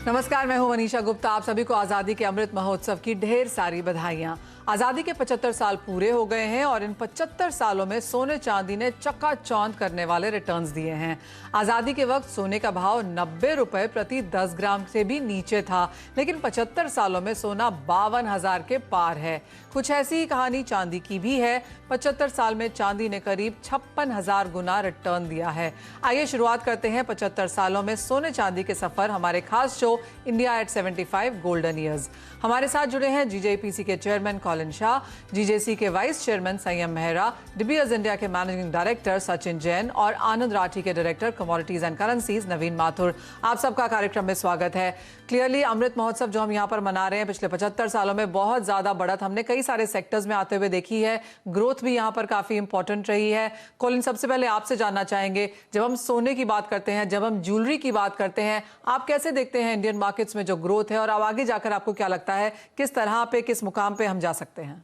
नमस्कार, मैं हूं मनीषा गुप्ता। आप सभी को आज़ादी के अमृत महोत्सव की ढेर सारी बधाइयां। आज़ादी के 75 साल पूरे हो गए हैं और इन 75 सालों में सोने चांदी ने चकाचौंध करने वाले रिटर्न्स दिए हैं। आज़ादी के वक्त सोने का भाव 90 रुपए प्रति 10 ग्राम से भी नीचे था, लेकिन 75 सालों में सोना 52,000 के पार है। कुछ ऐसी ही कहानी चांदी की भी है। 75 साल में चांदी ने करीब 56,000 गुना रिटर्न दिया है। आइए शुरुआत करते हैं 75 सालों में सोने चांदी के सफर हमारे खास show India at 75 golden years. हमारे साथ जुड़े हैं जीजेपीसी के चेयरमैन कॉलिन शाह, जीजेसी के वाइस चेयरमैन संयम मेहरा, डिबियर्स इंडिया के मैनेजिंग डायरेक्टर सचिन जैन और आनंद राठी के डायरेक्टर कमोडिटीज एंड करेंसीज नवीन माथुर। आप सबका कार्यक्रम में स्वागत है। क्लियरली अमृत महोत्सव जो हम यहाँ पर मना रहे हैं, पिछले 75 सालों में बहुत ज्यादा बढ़त हमने कई सारे सेक्टर्स में आते हुए देखी है। ग्रोथ भी यहाँ पर काफी इंपॉर्टेंट रही है। कॉलिन, सबसे पहले आपसे जानना चाहेंगे, जब हम सोने की बात करते हैं, जब हम ज्वेलरी की बात करते हैं, आप कैसे देखते हैं इंडियन मार्केट्स में जो ग्रोथ है, और अब आगे जाकर आपको क्या लगता है किस तरह पे, किस मुकाम पे हम जा सकते हैं?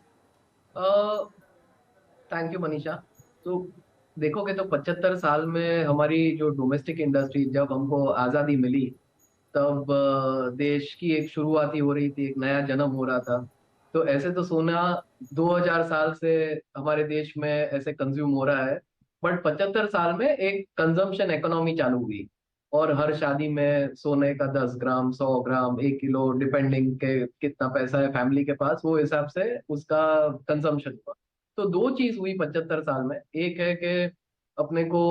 Thank you Manisha. तो देखोगे तो 75 साल में हमारी जो डोमेस्टिक इंडस्ट्री, जब हमको आज़ादी मिली तब देश की एक शुरुआती हो रही थी, एक नया जन्म हो रहा था। तो ऐसे तो सोना 2000 साल से हमारे देश में ऐसे कंज्यूम हो रहा है, बट 75 साल में एक कंजम्पशन इकोनॉमी चालू हुई और हर शादी में सोने का 10 ग्राम, 100 ग्राम, 1 किलो, डिपेंडिंग के कितना पैसा है फैमिली के पास, वो हिसाब से उसका कंजम्पशन हुआ। तो दो चीज हुई 75 साल में। एक है कि अपने को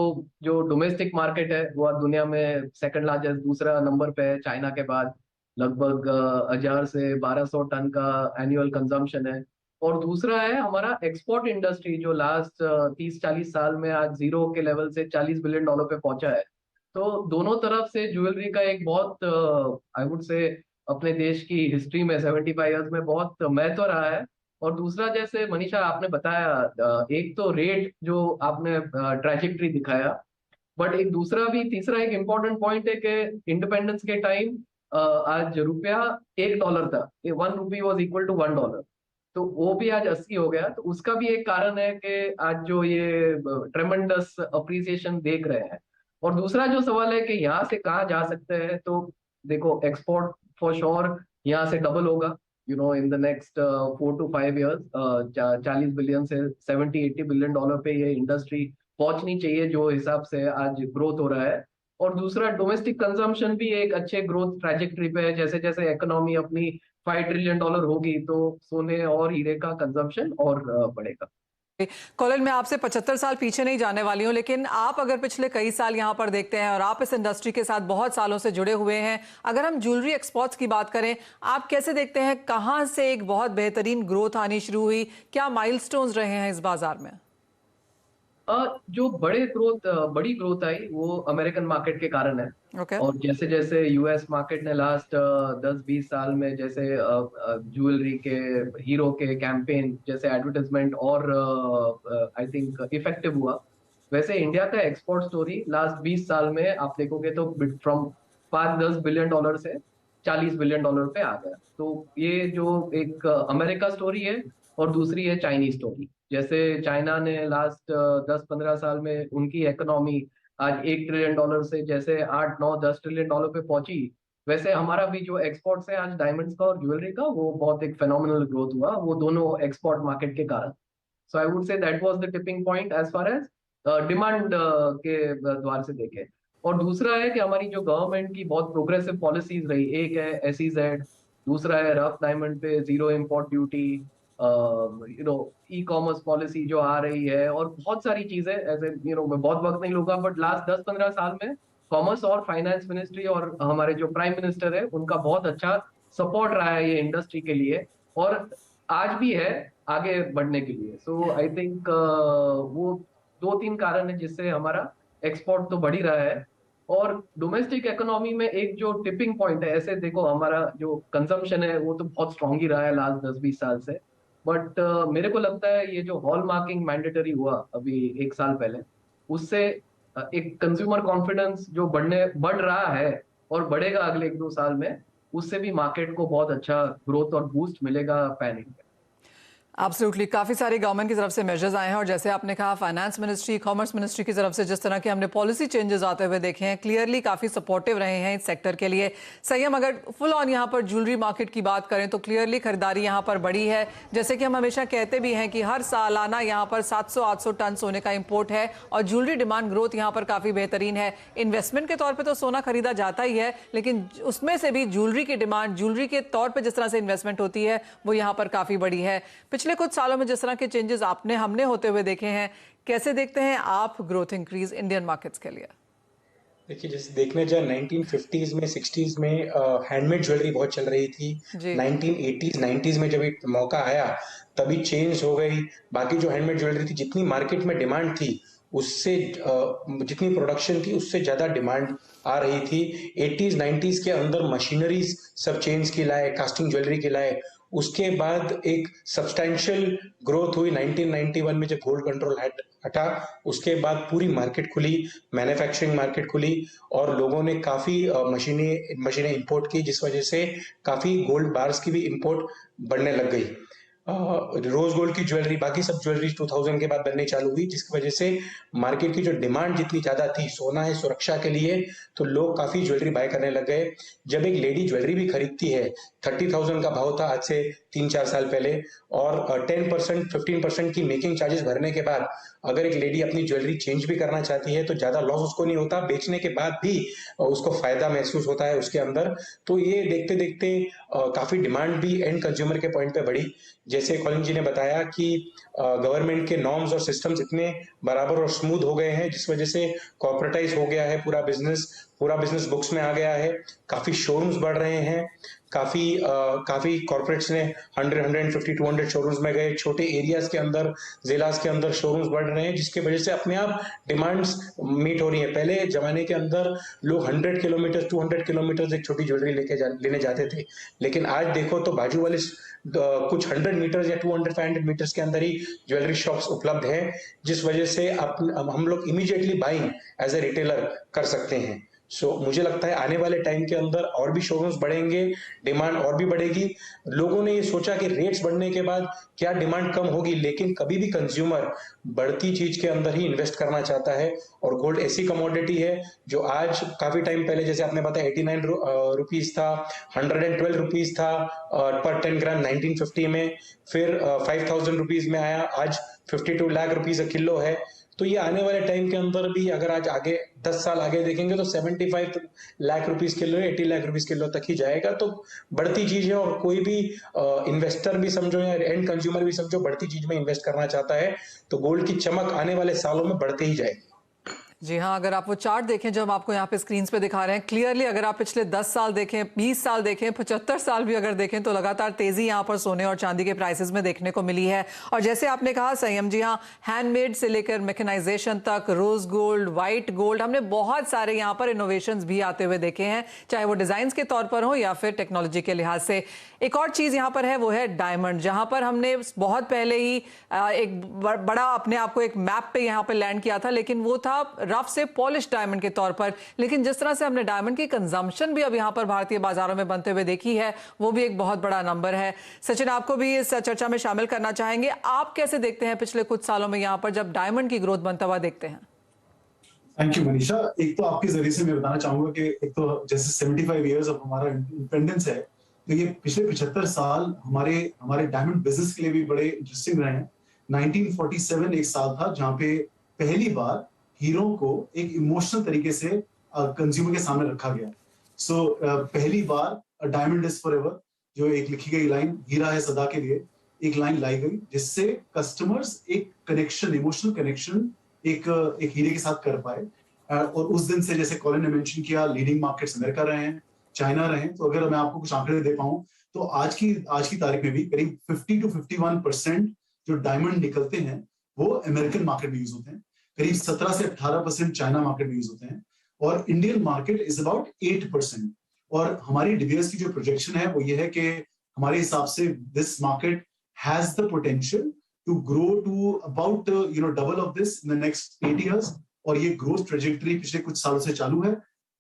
जो डोमेस्टिक मार्केट है वो आज दुनिया में सेकंड लार्जेस्ट, दूसरा नंबर पे है चाइना के बाद। लगभग 1000 से 1200 टन का एनुअल कंजम्पशन है। और दूसरा है हमारा एक्सपोर्ट इंडस्ट्री, जो लास्ट 30-40 साल में आज जीरो के लेवल से $40 बिलियन पे पहुंचा है। तो दोनों तरफ से ज्वेलरी का एक बहुत, आई वुड से, अपने देश की हिस्ट्री में 75 ईयर्स में बहुत महत्व रहा है। और दूसरा, जैसे मनीषा आपने बताया, एक तो रेट जो आपने ट्रैजेक्टरी दिखाया, बट एक दूसरा भी, तीसरा एक इम्पोर्टेंट पॉइंट है कि इंडिपेंडेंस के टाइम आज रुपया $1 था। 1 रुपी वॉज इक्वल टू $1। तो वो भी आज 80 हो गया। तो उसका भी एक कारण है कि आज जो ये ट्रेमेंडस अप्रिसिएशन देख रहे हैं। और दूसरा जो सवाल है कि यहाँ से कहाँ जा सकते हैं, तो देखो, एक्सपोर्ट फॉर श्योर यहाँ से डबल होगा, इन the next 4 to 5 years। 40 billion से 70-80 बिलियन डॉलर पे ये इंडस्ट्री पहुंचनी चाहिए, जो हिसाब से आज ग्रोथ हो रहा है। और दूसरा, डोमेस्टिक कंजम्पशन भी एक अच्छे ग्रोथ ट्रैजेक्टरी पे है। जैसे जैसे इकोनॉमी अपनी $5 ट्रिलियन होगी, तो सोने और हीरे का कंजम्पशन और बढ़ेगा। कॉलिन, मैं आपसे 75 साल पीछे नहीं जाने वाली हूं, लेकिन आप अगर पिछले कई साल यहां पर देखते हैं और आप इस इंडस्ट्री के साथ बहुत सालों से जुड़े हुए हैं, अगर हम ज्वेलरी एक्सपोर्ट्स की बात करें, आप कैसे देखते हैं कहां से एक बहुत बेहतरीन ग्रोथ आनी शुरू हुई? क्या माइलस्टोन्स रहे हैं इस बाजार में? जो बड़ी ग्रोथ आई वो अमेरिकन मार्केट के कारण है। ओके। और जैसे जैसे यूएस मार्केट ने लास्ट 10-20 साल में, जैसे ज्वेलरी के, हीरो के कैंपेन जैसे एडवर्टाइजमेंट और आई थिंक इफेक्टिव हुआ, वैसे इंडिया का एक्सपोर्ट स्टोरी लास्ट 20 साल में आप देखोगे तो फ्रॉम $5-10 बिलियन से $40 बिलियन पे आ गया। तो ये जो एक अमेरिका स्टोरी है, और दूसरी है चाइनीज स्टोरी। जैसे चाइना ने लास्ट 10-15 साल में उनकी इकोनॉमी आज $1 ट्रिलियन से जैसे 8-9-10 ट्रिलियन पे पहुंची, वैसे हमारा भी जो एक्सपोर्ट्स है आज डायमंड्स का और ज्वेलरी का, वो बहुत एक फेनोमिनल ग्रोथ हुआ, वो दोनों एक्सपोर्ट मार्केट के कारण। So I would say that was the tipping point as far as demand के द्वार से देखें। और दूसरा है कि हमारी जो गवर्नमेंट की बहुत प्रोग्रेसिव पॉलिसीज रही, एक है SEZ, दूसरा है रफ डायमंड पे zero import duty, e commerce policy जो आ रही है, और बहुत सारी चीजें ऐसे, मैं बहुत वक्त नहीं लूंगा, बट लास्ट 10-15 साल में कॉमर्स और फाइनेंस मिनिस्ट्री और हमारे जो प्राइम मिनिस्टर है उनका बहुत अच्छा सपोर्ट रहा है ये इंडस्ट्री के लिए, और आज भी है आगे बढ़ने के लिए। सो आई थिंक वो 2-3 कारण है जिससे हमारा एक्सपोर्ट तो बढ़ ही रहा है। और डोमेस्टिक इकोनॉमी में एक जो टिपिंग पॉइंट है, ऐसे देखो हमारा जो कंजम्पशन है वो तो बहुत स्ट्रांग ही रहा है लास्ट 10-20 साल से। बट मेरे को लगता है ये जो हॉल मार्किंग मैंडेटरी हुआ अभी 1 साल पहले, उससे एक कंज्यूमर कॉन्फिडेंस जो बढ़ रहा है और बढ़ेगा अगले 1-2 साल में, उससे भी मार्केट को बहुत अच्छा ग्रोथ और बूस्ट मिलेगा पैन इंडिया। एब्सोल्युटली, काफ़ी सारी गवर्नमेंट की तरफ से मेजर्स आए हैं और जैसे आपने कहा फाइनेंस मिनिस्ट्री, कॉमर्स मिनिस्ट्री की तरफ से जिस तरह के हमने पॉलिसी चेंजेस आते हुए देखे हैं, क्लियरली काफ़ी सपोर्टिव रहे हैं इस सेक्टर के लिए। संयम, अगर फुल ऑन यहाँ पर ज्वेलरी मार्केट की बात करें तो क्लियरली खरीदारी यहाँ पर बढ़ी है। जैसे कि हम हमेशा कहते भी हैं कि हर सालाना यहाँ पर 700-800 टन सोने का इम्पोर्ट है और ज्वेलरी डिमांड ग्रोथ यहाँ पर काफ़ी बेहतरीन है। इन्वेस्टमेंट के तौर पर तो सोना खरीदा जाता ही है, लेकिन उसमें से भी ज्वेलरी की डिमांड, ज्वेलरी के तौर पर जिस तरह से इन्वेस्टमेंट होती है वो यहाँ पर काफ़ी बड़ी है। पिछले कुछ सालों में जिस तरह के चेंजेस हमने होते हुए देखे हैं, कैसे देखते हैं आप ग्रोथ इंक्रीज इंडियन मार्केट्स के लिए? देखिए, जैसे देखने जाए 1950s में 60s में हैंडमेड ज्वेलरी बहुत चल रही थी। जी। 1980s 90s में जब एक मौका आया तभी चेंज हो गई। बाकी जो हैंडमेड ज्वेलरी थी, जितनी मार्केट में डिमांड थी उससे जितनी प्रोडक्शन थी उससे ज्यादा डिमांड आ रही थी। 80s 90s के अंदर मशीनरीज सब चेंज की लाए, कास्टिंग ज्वेलरी की लाए। उसके बाद एक सब्सटैंशियल ग्रोथ हुई 1991 में जब गोल्ड कंट्रोल हटा। उसके बाद पूरी मार्केट खुली, मैन्युफैक्चरिंग मार्केट खुली और लोगों ने काफी मशीनें इंपोर्ट की, जिस वजह से काफी गोल्ड बार्स की भी इंपोर्ट बढ़ने लग गई। रोज गोल्ड की ज्वेलरी, बाकी सब ज्वेलरी 2000 के बाद बनने चालू हुई, जिसकी वजह से मार्केट की जो डिमांड जितनी ज्यादा थी, सोना है सुरक्षा के लिए, तो लोग काफी ज्वेलरी बाय करने लग गए। जब एक लेडी ज्वेलरी भी खरीदती है, 30,000 का भाव था आज से 3-4 साल पहले, और 10% 15% की मेकिंग चार्जेस भरने के बाद अगर एक लेडी अपनी ज्वेलरी चेंज भी करना चाहती है तो ज्यादा लॉस उसको नहीं होता, बेचने के बाद भी उसको फायदा महसूस होता है उसके अंदर। तो ये देखते देखते काफी डिमांड भी एंड कंज्यूमर के पॉइंट पे बढ़ी। जैसे कॉलिंग जी ने बताया कि गवर्नमेंट के नॉर्म्स और सिस्टम्स इतने बराबर और स्मूथ हो गए हैं, जिस वजह से कॉर्पोरेटाइज हो गया है पूरा बिजनेस बुक्स में आ गया है। काफी शोरूम्स बढ़ रहे हैं, काफी कॉर्पोरेट्स ने 100, 150, 200 शोरूम्स में गए। छोटे एरियाज के अंदर, जिलास के अंदर शोरूम्स बढ़ रहे हैं, जिसकी वजह से अपने आप डिमांड्स मीट हो रही है। पहले जमाने के अंदर लोग 100 किलोमीटर 200 किलोमीटर एक छोटी ज्वेलरी लेने जाते थे, लेकिन आज देखो तो बाजू वाले कुछ 100 मीटर या 200-500 मीटर्स के अंदर ही ज्वेलरी शॉप्स उपलब्ध हैं, जिस वजह से हम लोग immediately buying as a retailer कर सकते हैं। मुझे लगता है आने वाले टाइम के अंदर और भी शोरूम्स बढ़ेंगे, डिमांड और भी बढ़ेगी। लोगों ने ये सोचा कि रेट्स बढ़ने के बाद क्या डिमांड कम होगी, लेकिन कभी भी कंज्यूमर बढ़ती चीज के अंदर ही इन्वेस्ट करना चाहता है। और गोल्ड ऐसी कमोडिटी है जो आज काफी टाइम पहले, जैसे आपने बताया 89 रुपीज था, 112 रुपीज था पर 10 ग्राम 1950 में, फिर 5000 रुपीज में आया, आज 52 लाख रुपीज किलो है। तो ये आने वाले टाइम के अंदर भी अगर आज आगे 10 साल आगे देखेंगे तो 75 lakh rupees kilo, 80 lakh rupees kilo तक ही जाएगा। तो बढ़ती चीज है और कोई भी इन्वेस्टर भी समझो या एंड कंज्यूमर भी समझो बढ़ती चीज में इन्वेस्ट करना चाहता है, तो गोल्ड की चमक आने वाले सालों में बढ़ते ही जाएगी। जी हाँ, अगर आप वो चार्ट देखें जो हम आपको यहाँ पे स्क्रीन पे दिखा रहे हैं, क्लियरली अगर आप पिछले 10 साल देखें, 20 साल देखें, 75 साल भी अगर देखें तो लगातार तेजी यहाँ पर सोने और चांदी के प्राइसेस में देखने को मिली है। और जैसे आपने कहा संयम जी, हाँ, हैंडमेड से लेकर मैकेनाइजेशन तक, रोज गोल्ड, व्हाइट गोल्ड, हमने बहुत सारे यहाँ पर इनोवेशंस भी आते हुए देखे हैं, चाहे वो डिजाइन के तौर पर हो या फिर टेक्नोलॉजी के लिहाज से। एक और चीज यहाँ पर है, वो है डायमंड, जहां पर हमने बहुत पहले ही एक बड़ा अपने आप को एक मैप पे यहाँ पर लैंड किया था, लेकिन वो था रफ से पॉलिश डायमंड के तौर पर। लेकिन जिस तरह से हमने डायमंड की कंजम्पशन भी अब यहाँ पर भारतीय बाजारों में बनते हुए देखी है, वो भी एक बहुत बड़ा नंबर है। सचिन, आपको भी इस चर्चा में शामिल करना चाहेंगे, आप कैसे देखते हैं पिछले कुछ सालों में यहाँ पर जब डायमंड की ग्रोथ बनता हुआ देखते हैं? Thank you Manisha. एक तो आपके जरिए से मैं बताना चाहूंगा कि एक तो जैसे 75 इयर्स ऑफ हमारा इंडिपेंडेंस है, तो ये पिछले 75 साल हमारे डायमंड बिजनेस के लिए भी बड़े इंटरेस्टिंग रहे हैं। 1947 एक साल था जहां पे पहली बार हीरो को एक इमोशनल तरीके से कंज्यूमर के सामने रखा गया। पहली बार डायमंड इज फॉरएवर, जो एक लिखी गई लाइन, हीरा है सदा के लिए, एक लाइन लाई गई जिससे कस्टमर्स एक कनेक्शन, इमोशनल कनेक्शन एक हीरे के साथ कर पाए। और उस दिन से, जैसे कॉलिन ने मेंशन किया, लीडिंग मार्केट्स अमेरिका रहे हैं, चाइना रहे हैं। तो अगर मैं आपको कुछ आंकड़े दे पाऊं तो आज की तारीख में भी करीब 50 to 51% जो डायमंड निकलते हैं वो अमेरिकन मार्केट में यूज होते हैं, करीब 17 से 18% चाइना मार्केट में यूज होते हैं, और इंडियन मार्केट इज अबाउट 8%। और हमारी डीबीएस की जो प्रोजेक्शन है वो ये है कि हमारे हिसाब से this market has the potential to grow to about double of this in the next 8 years। और ये ग्रोथ ट्रेजेक्टरी पिछले कुछ सालों से चालू है।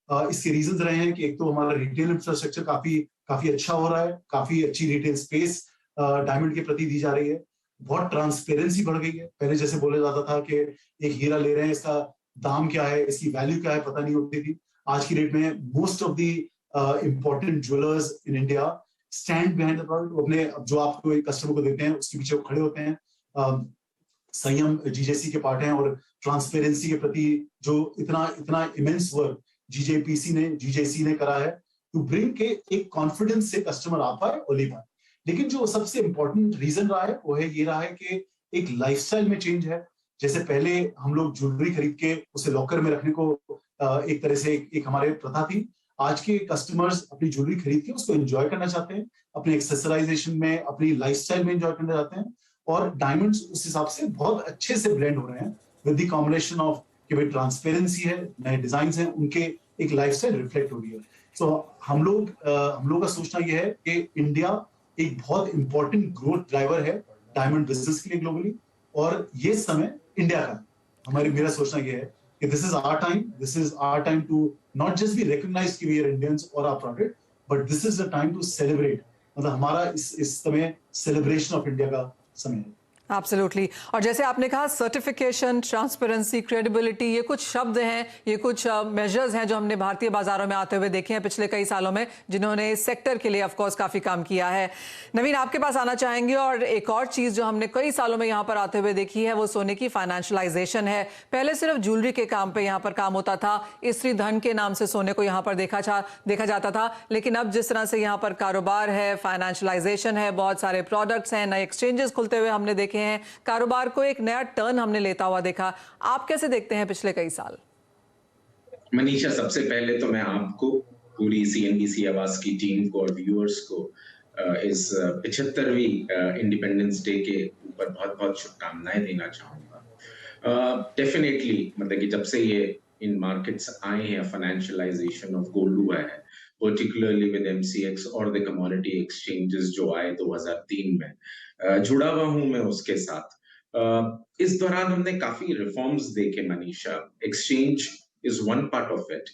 इसके रीजंस रहे हैं कि एक तो हमारा रिटेल इंफ्रास्ट्रक्चर काफी अच्छा हो रहा है, काफी अच्छी रिटेल स्पेस डायमंड के प्रति दी जा रही है। बहुत ट्रांसपेरेंसी बढ़ गई है। पहले जैसे बोला जाता था कि एक हीरा ले रहे हैं, इसका दाम क्या है, इसकी वैल्यू क्या है, पता नहीं होती थी। आज की डेट में most of the important jewellers in India stand behind the product. वो अपने जो आपको एक कस्टमर को देते हैं उसके पीछे वो खड़े होते हैं। संयम जीजेसी के पार्ट हैं, और ट्रांसपेरेंसी के प्रति जो इतना इतना इमेंस वर्क जीजेसी ने करा है टू ब्रिंग के एक कॉन्फिडेंस से कस्टमर आ पाए और ले पाए। लेकिन जो सबसे इंपॉर्टेंट रीजन रहा है वो है ये रहा है कि एक लाइफस्टाइल में चेंज है। जैसे पहले हम लोग ज्वेलरी खरीद के उसे लॉकर में रखने को एक तरह से एक हमारे प्रथा थी। आज के कस्टमर्स अपनी ज्वेलरी खरीद के उसको एंजॉय करना चाहते हैं, अपने एक्सेसराइजेशन में, अपनी लाइफस्टाइल में एंजॉय करना चाहते हैं, और डायमंड्स उस हिसाब से बहुत अच्छे से ब्लेंड हो रहे हैं विद द कॉम्बिनेशन ऑफ कि भाई ट्रांसपेरेंसी है, नए डिजाइन हैं, उनके एक लाइफस्टाइल रिफ्लेक्ट हो रही है। सो हम लोग का सोचना यह है कि इंडिया एक बहुत इंपॉर्टेंट ग्रोथ ड्राइवर है डायमंड बिजनेस के लिए ग्लोबली, और ये समय इंडिया का है। मेरा सोचना यह है कि this is our time to not just be recognised कि वी आर इंडियंस और our product, but this is the time to celebrate. मतलब हमारा इस समय सेलिब्रेशन ऑफ इंडिया का समय है। एब्सोल्युटली। और जैसे आपने कहा सर्टिफिकेशन, ट्रांसपेरेंसी, क्रेडिबिलिटी, ये कुछ शब्द हैं, ये कुछ मेजर्स हैं जो हमने भारतीय बाजारों में आते हुए देखे हैं पिछले कई सालों में, जिन्होंने इस सेक्टर के लिए ऑफ कोर्स काफ़ी काम किया है। नवीन, आपके पास आना चाहेंगे। और एक और चीज़ जो हमने कई सालों में यहाँ पर आते हुए देखी है वो सोने की फाइनेंशलाइजेशन है। पहले सिर्फ ज्वेलरी के काम पर यहाँ पर काम होता था, स्त्री धन के नाम से सोने को यहाँ पर देखा जाता था, लेकिन अब जिस तरह से यहाँ पर कारोबार है, फाइनेंशलाइजेशन है, बहुत सारे प्रोडक्ट्स हैं, नए एक्सचेंजेस खुलते हुए हमने देखे हैं, कारोबार को एक नया टर्न हमने लेता हुआ देखा। आप कैसे देखते हैं पिछले कई साल? मनीषा, सबसे पहले तो मैं आपको, पूरी सीएनबीसी आवाज की टीम को और व्यूअर्स को इस 75वीं इंडिपेंडेंस डे के ऊपर बहुत बहुत शुभकामनाएं देना चाहूंगा। डेफिनेटली मतलब कि जब से ये इन मार्केट्स आए हैं, फाइनेंशियलाइजेशन ऑफ गोल्ड हुआ है, पर्टिकुलरली विद एमसीएक्स और द कमोडिटी एक्सचेंजेस जो आए 2003 में, जुड़ा हुआ हूं मैं उसके साथ। इस दौरान हमने काफी रिफॉर्म्स देखे Manisha. Exchange is one part of it.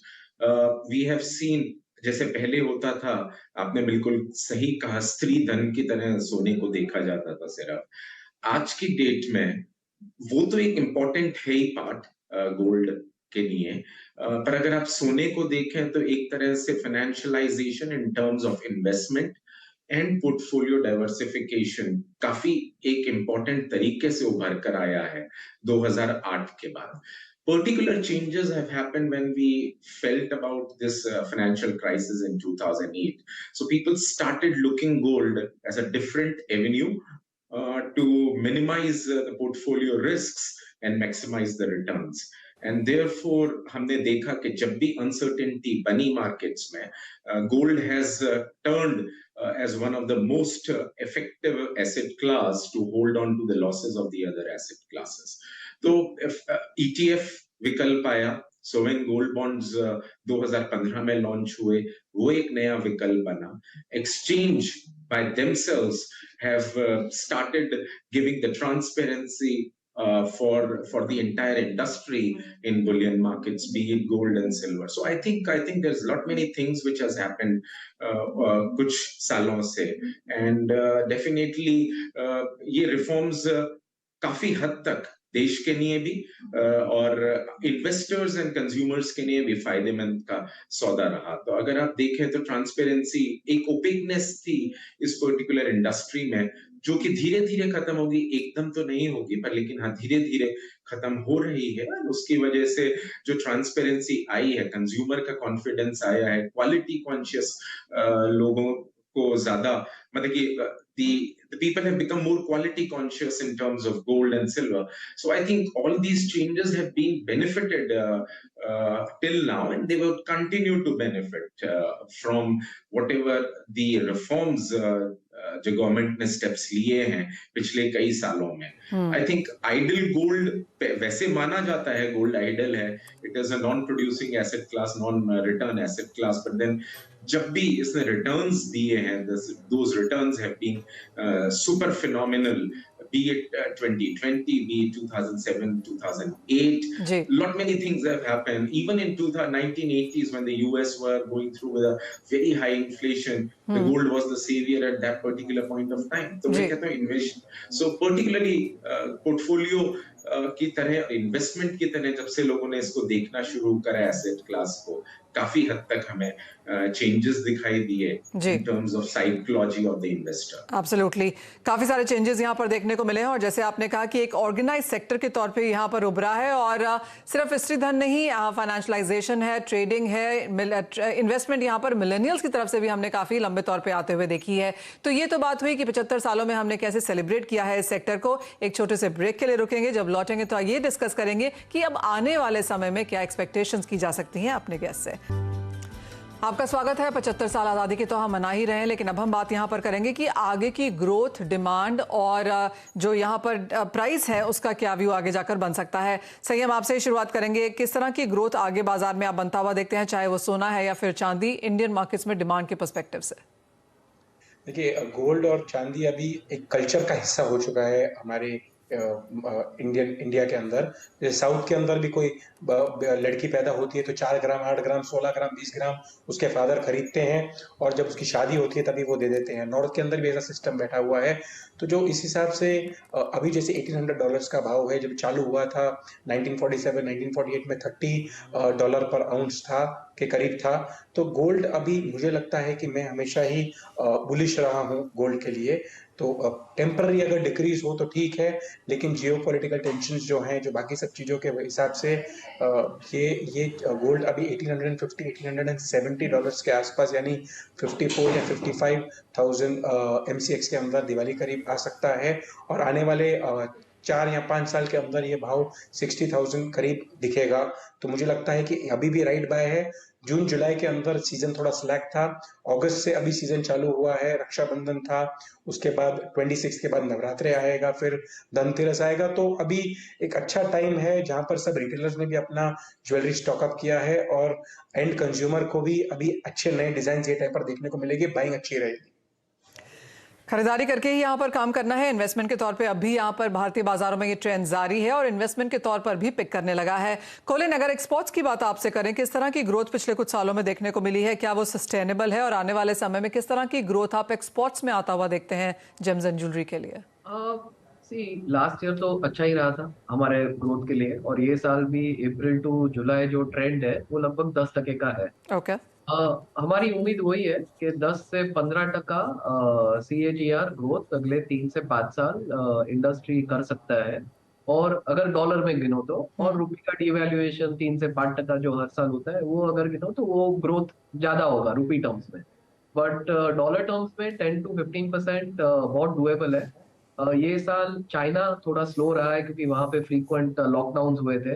We have seen, जैसे पहले होता था, आपने बिल्कुल सही कहा, स्त्री धन की तरह सोने को देखा जाता था सिर्फ। आज की डेट में वो तो एक इम्पोर्टेंट है ही पार्ट गोल्ड के लिए, पर अगर आप सोने को देखें तो एक तरह से financialisation in terms of investment and portfolio diversification काफी एक इम्पोर्टेंट तरीके से उभर कर आया है 2008 के बाद। Particular changes have happened when we felt about this financial crisis in 2008. So people started looking gold as a different avenue to minimize the portfolio risks and maximize the returns. And therefore, हमने देखा कि जब भी uncertainty बनी markets में, gold has turned as one of the most effective asset class to hold on to the losses of the other asset classes. तो ETF विकल्प आया, सोवेन गोल्ड बॉन्ड्स 2015 में लॉन्च हुए, वो एक नया विकल्प बना। Exchange by themselves have started giving the transparency for the entire industry in bullion markets, be it gold and silver. So I think there's lot many things which has happened कुछ सालों से, and definitely ये reforms काफी हद तक देश के लिए भी और इन्वेस्टर्स एंड कंज्यूमर्स के लिए भी फायदेमंद का सौदा रहा। तो अगर आप देखें तो ट्रांसपेरेंसी, एक ओपेकनेस थी इस पर्टिकुलर इंडस्ट्री में, जो कि धीरे धीरे खत्म होगी, एकदम तो नहीं होगी पर लेकिन हाँ धीरे धीरे खत्म हो रही है। उसकी वजह से जो ट्रांसपेरेंसी आई है, कंज्यूमर का कॉन्फिडेंस आया है, क्वालिटी कॉन्शियस लोगों को ज्यादा, मतलब कि the people have become more quality conscious in terms of gold and silver. So I think all these changes have been benefited till now, and they will continue to benefit from whatever the reforms जो government ने steps लिए हैं पिछले कई सालों में। I think idol gold वैसे माना जाता है, गोल्ड आइडल है, it is a non producing asset class, non return asset class, but then जब भी इसने रिटर्न्स दिए हैं, those returns have been super phenomenal. be it 2020, be it 2007, 2008. Ji Lot many things have happened. Even in 1980s, when the US were going through with a very high inflation, the gold was the savior at that particular point of time. तो मैं जी कहता हूँ invest, so particularly portfolio की तरह, investment की तरह जब से लोगों ने इसको देखना शुरू करा एसेट क्लास को, काफी हद तक हमें चेंजेस दिखाई दिए जी in terms of psychology of the investor. Absolutely, काफी सारे चेंजेस यहाँ पर देखने को मिले हैं और जैसे आपने कहा कि एक ऑर्गेनाइज सेक्टर के तौर पे यहाँ पर उभरा है और सिर्फ स्त्रीधन नहीं, फाइनेंशियलाइजेशन है, ट्रेडिंग है, इन्वेस्टमेंट यहाँ पर मिलेनियल्स की तरफ से भी हमने काफी लंबे तौर पे आते हुए देखी है। तो ये तो बात हुई कि 75 सालों में हमने कैसे सेलिब्रेट किया है इस सेक्टर को। एक छोटे से ब्रेक के लिए रुकेंगे, जब लौटेंगे तो ये डिस्कस करेंगे कि अब आने वाले समय में क्या एक्सपेक्टेशंस की जा सकती हैं अपने गेस्ट से। आपका स्वागत है। 75 साल आज़ादी के तो हम मना ही रहे हैं, लेकिन अब हम बात यहाँ पर करेंगे कि आगे की ग्रोथ, डिमांड और जो यहाँ पर प्राइस है उसका क्या व्यू आगे जाकर बन सकता है। सही, हम आपसे ही शुरुआत करेंगे। किस तरह की ग्रोथ आगे बाजार में आप बनता हुआ देखते हैं, चाहे वो सोना है या फिर चांदी, इंडियन मार्केट्स में डिमांड के पर्सपेक्टिव से? देखिए, गोल्ड और चांदी अभी एक कल्चर का हिस्सा हो चुका है हमारे इंडिया के अंदर। जैसे साउथ के अंदर भी कोई लड़की पैदा होती है तो 4 ग्राम, 8 ग्राम, 16 ग्राम, 20 ग्राम उसके फादर खरीदते हैं और जब उसकी शादी होती है तभी वो दे देते हैं। नॉर्थ के अंदर भी ऐसा सिस्टम बैठा हुआ है। तो जो इस हिसाब से अभी जैसे $1800 का भाव है, जब चालू हुआ था 1947, 1948 में $30 पर आउंस था के करीब था। तो गोल्ड अभी मुझे लगता है कि मैं हमेशा ही बुलिश रहा हूँ गोल्ड के लिए। तो टेम्पररी अगर डिक्रीज हो तो ठीक है, लेकिन जियोपॉलिटिकल टेंशंस जो हैं, जो बाकी सब चीज़ों के हिसाब से ये गोल्ड अभी $1850, $1870 के आसपास, यानी 54 या 55,000 MCX के अंदर दिवाली करीब आ सकता है और आने वाले 4 या 5 साल के अंदर ये भाव 60,000 करीब दिखेगा। तो मुझे लगता है कि अभी भी राइट बाय है। जून जुलाई के अंदर सीजन थोड़ा स्लैक था, अगस्त से अभी सीजन चालू हुआ है। रक्षाबंधन था, उसके बाद 26 के बाद नवरात्रे आएगा, फिर धनतेरस आएगा। तो अभी एक अच्छा टाइम है जहां पर सब रिटेलर्स ने भी अपना ज्वेलरी स्टॉकअप किया है और एंड कंज्यूमर को भी अभी अच्छे नए डिजाइन ये टाइम पर देखने को मिलेगी, बाइंग अच्छी रहेगी। खरीदारी करके ही यहाँ पर काम करना है। इन्वेस्टमेंट के तौर पे अब भी यहाँ पर भारतीय बाजारों में ये ट्रेंड जारी है और इन्वेस्टमेंट के तौर पर भी पिक करने लगा है। कोलिन, अगर एक्सपोर्ट्स की बात आपसे करें, किस तरह की ग्रोथ पिछले कुछ सालों में देखने को मिली है, क्या वो सस्टेनेबल है और आने वाले समय में किस तरह की ग्रोथ आप एक्सपोर्ट्स में आता हुआ देखते हैं जेम्स एंड ज्वेलरी के लिए? लास्ट ईयर तो अच्छा ही रहा था हमारे ग्रोथ के लिए और ये साल भी अप्रैल टू जुलाई जो ट्रेंड है वो लगभग 10% का है। ओके। हमारी उम्मीद वही है कि 10 से 15% CAGR ग्रोथ अगले 3 से 5 साल इंडस्ट्री कर सकता है। और अगर डॉलर में गिनो तो, और रुपये का डिवैल्यूएशन 3 से 5% जो हर साल होता है वो अगर गिनो तो वो ग्रोथ ज्यादा होगा रुपी टर्म्स में। बट डॉलर टर्म्स में 10 to 15% बहुत डुएबल है। ये साल चाइना थोड़ा स्लो रहा है क्योंकि वहां पे फ्रीक्वेंट लॉकडाउन हुए थे,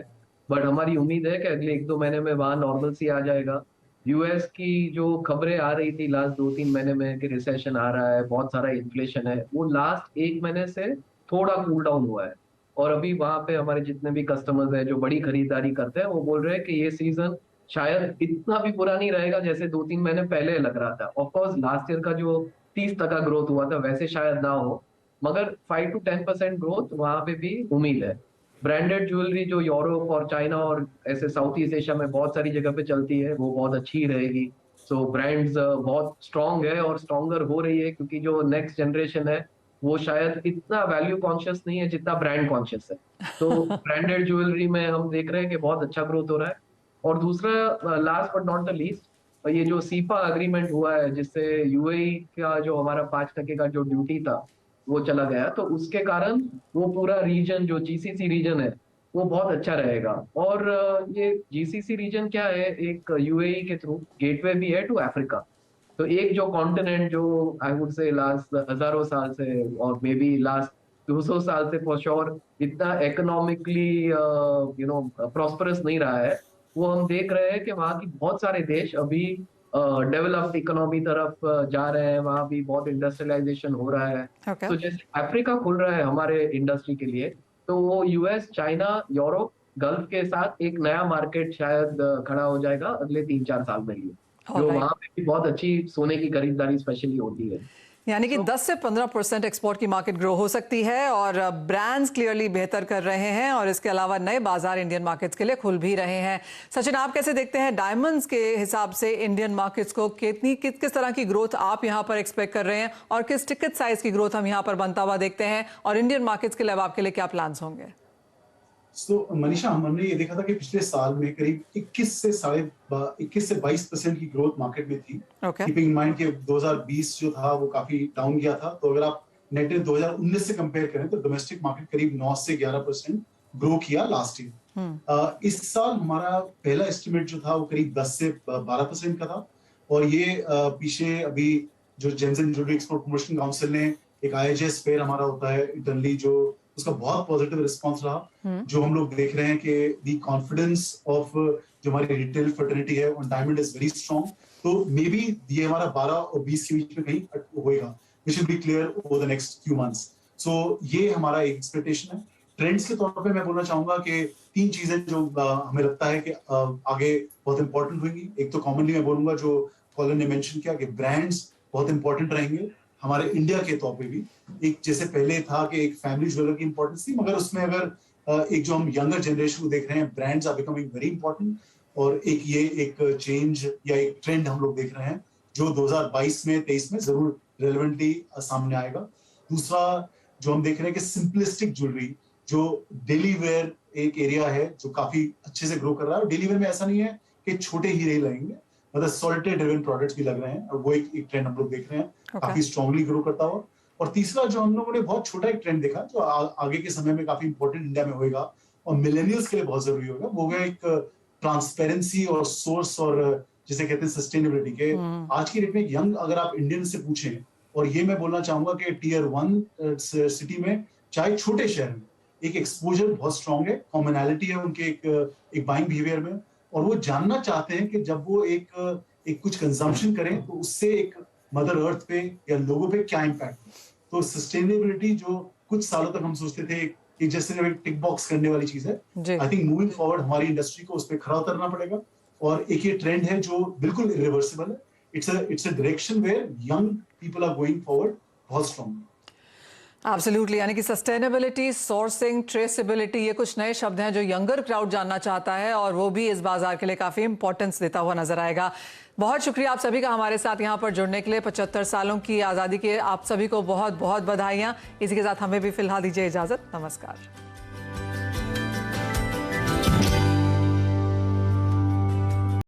बट हमारी उम्मीद है कि अगले 1-2 महीने में वहां नॉर्मल सी आ जाएगा। यूएस की जो खबरें आ रही थी लास्ट 2-3 महीने में कि रिसेशन आ रहा है, बहुत सारा इन्फ्लेशन है, वो लास्ट 1 महीने से थोड़ा कूल डाउन हुआ है। और अभी वहां पे हमारे जितने भी कस्टमर्स हैं जो बड़ी खरीदारी करते हैं वो बोल रहे हैं कि ये सीजन शायद इतना भी बुरा नहीं रहेगा जैसे 2-3 महीने पहले लग रहा था। ऑफकोर्स लास्ट ईयर का जो 30% ग्रोथ हुआ था वैसे शायद ना हो, मगर 5 to 10% ग्रोथ वहां पे भी उम्मीद है। ब्रांडेड ज्वेलरी जो यूरोप और चाइना और ऐसे साउथ ईस्ट एशिया में बहुत सारी जगह पे चलती है वो बहुत अच्छी रहेगी। सो ब्रांड्स बहुत स्ट्रांग है और स्ट्रॉन्गर हो रही है क्योंकि जो नेक्स्ट जनरेशन है वो शायद इतना वैल्यू कॉन्शियस नहीं है जितना ब्रांड कॉन्शियस है। तो ब्रांडेड ज्वेलरी में हम देख रहे हैं कि बहुत अच्छा ग्रोथ हो रहा है। और दूसरा, last but not the least, ये जो सीपा अग्रीमेंट हुआ है जिससे यूएई का जो हमारा 5% का जो ड्यूटी था वो चला गया, तो उसके कारण वो पूरा रीजन जो जीसीसी रीजन है वो बहुत अच्छा रहेगा। और ये जीसीसी रीजन क्या है, एक यूएई के थ्रू गेटवे भी है टू अफ्रीका। तो एक जो कॉन्टिनेंट जो आई वुड से लास्ट हजारों साल से और मे बी लास्ट 200 साल से फॉर श्योर इतना इकोनॉमिकली प्रॉस्परस नहीं रहा है, वो हम देख रहे हैं कि वहाँ की बहुत सारे देश अभी डेवलप्ड इकोनॉमी तरफ जा रहे हैं, वहां भी बहुत इंडस्ट्रियलाइजेशन हो रहा है। Okay. तो जैसे अफ्रीका खुल रहा है हमारे इंडस्ट्री के लिए, तो वो यूएस, चाइना, यूरोप, गल्फ के साथ एक नया मार्केट शायद खड़ा हो जाएगा अगले 3-4 साल में लिए, जो Alright. वहां पे भी बहुत अच्छी सोने की खरीदारी स्पेशली होती है। यानी कि 10 से 15% एक्सपोर्ट की मार्केट ग्रो हो सकती है और ब्रांड्स क्लियरली बेहतर कर रहे हैं और इसके अलावा नए बाजार इंडियन मार्केट्स के लिए खुल भी रहे हैं। सचिन, आप कैसे देखते हैं डायमंड्स के हिसाब से इंडियन मार्केट्स को किस तरह की ग्रोथ आप यहां पर एक्सपेक्ट कर रहे हैं और किस टिकट साइज की ग्रोथ हम यहां पर बनता हुआ देखते हैं और इंडियन मार्केट्स के लिए आपके लिए क्या प्लान्स होंगे? मनीषा, हमने ये देखा था कि पिछले साल में करीब 21 से 22% की ग्रोथ मार्केट में थी। कीपिंग इन माइंड कि 2020 जो था वो काफी डाउन गया था, तो अगर आप नेट 2019 से कंपेयर करें तो डोमेस्टिक मार्केट करीब 9 से 11% ग्रो किया लास्ट ईयर। इस साल हमारा पहला एस्टिमेट जो था वो करीब 10 से 12% का था और ये पीछे अभी जो James and jewellery export promotion council ने एक IHS फेयर हमारा होता है इंटरनली, जो उसका बहुत पॉजिटिव रिस्पांस रहा। जो हम लोग देख रहे हैं कि दी कॉन्फिडेंस ऑफ जो हमारी रिटेल फर्टिलिटी है on diamond is very strong, तो मे बी ये हमारा 12 और 20 के बीच में कहीं होएगा, which will be clear over the next few months. So ये हमारा एक एक्सपेक्टेशन है। ट्रेंड्स के तौर पे मैं बोलना चाहूंगा कि 3 चीजें जो हमें लगता है कि आगे बहुत इंपॉर्टेंट होंगी। एक तो कॉमनली मैं बोलूंगा जो कॉलन ने मेंशन किया कि ब्रांड्स बहुत इंपॉर्टेंट रहेंगे हमारे इंडिया के तौर पे भी। एक जैसे पहले था कि एक फैमिली ज्वेलर की इंपॉर्टेंस थी, मगर उसमें अगर एक जो हम यंगर जनरेशन को देख रहे हैं, brands are becoming very important और एक चेंज या एक ट्रेंड हम लोग देख रहे हैं जो 2022 में 23 में जरूर रेलेवेंटली सामने आएगा। दूसरा जो हम देख रहे हैं कि सिंपलिस्टिक ज्वेलरी जो डेली वेयर एक एरिया है जो काफी अच्छे से ग्रो कर रहा है। और डेली वेयर में ऐसा नहीं है कि छोटे हीरे लगेंगे, मतलब सॉल्टेड ड्रिवन प्रोडक्ट्स भी लग रहे हैं और वो एक ट्रेंड हम लोग देख रहे हैं काफी स्ट्रांगली ग्रो करता हुआ। और तीसरा जो हम लोगों ने बहुत छोटा एक ट्रेंड देखा जो आगे के समय में काफी इंपॉर्टेंट इंडिया में होगा और मिलेनियल्स के लिए बहुत जरूरी होगा, वो होगा एक ट्रांसपेरेंसी और सोर्स और जिसे कहते हैं सस्टेनेबिलिटी के। आज की डेट में यंग अगर आप इंडियन से पूछें, और ये मैं बोलना चाहूंगा कि टियर 1 सिटी में चाहे छोटे शहर में एक एक्सपोजर बहुत स्ट्रांग है, कॉमनैलिटी है उनके एक बाइंग बिहेवियर में, और वो जानना चाहते हैं कि जब वो एक कुछ कंजम्पशन करें तो उससे एक मदर अर्थ पे या लोगों पे क्या इम्पैक्ट है। तो सस्टेनेबिलिटी जो कुछ सालों तक हम सोचते थे कि जैसे एक टिक बॉक्स करने वाली चीज है, आई थिंक मूविंग फॉरवर्ड हमारी इंडस्ट्री को उस पर खरा उतरना पड़ेगा। और एक ये ट्रेंड है जो बिल्कुल इरिवर्सिबल है। It's a direction where young people are going forward बहुत स्ट्रांगली। एब्सोल्युटली, यानी कि सस्टेनेबिलिटी, सोर्सिंग, ट्रेसेबिलिटी, ये कुछ नए शब्द हैं जो यंगर क्राउड जानना चाहता है और वो भी इस बाजार के लिए काफ़ी इंपॉर्टेंस देता हुआ नजर आएगा। बहुत शुक्रिया आप सभी का हमारे साथ यहाँ पर जुड़ने के लिए। 75 सालों की आज़ादी के आप सभी को बहुत बहुत बधाइयाँ। इसी के साथ हमें भी फिलहाल दीजिए इजाज़त। नमस्कार।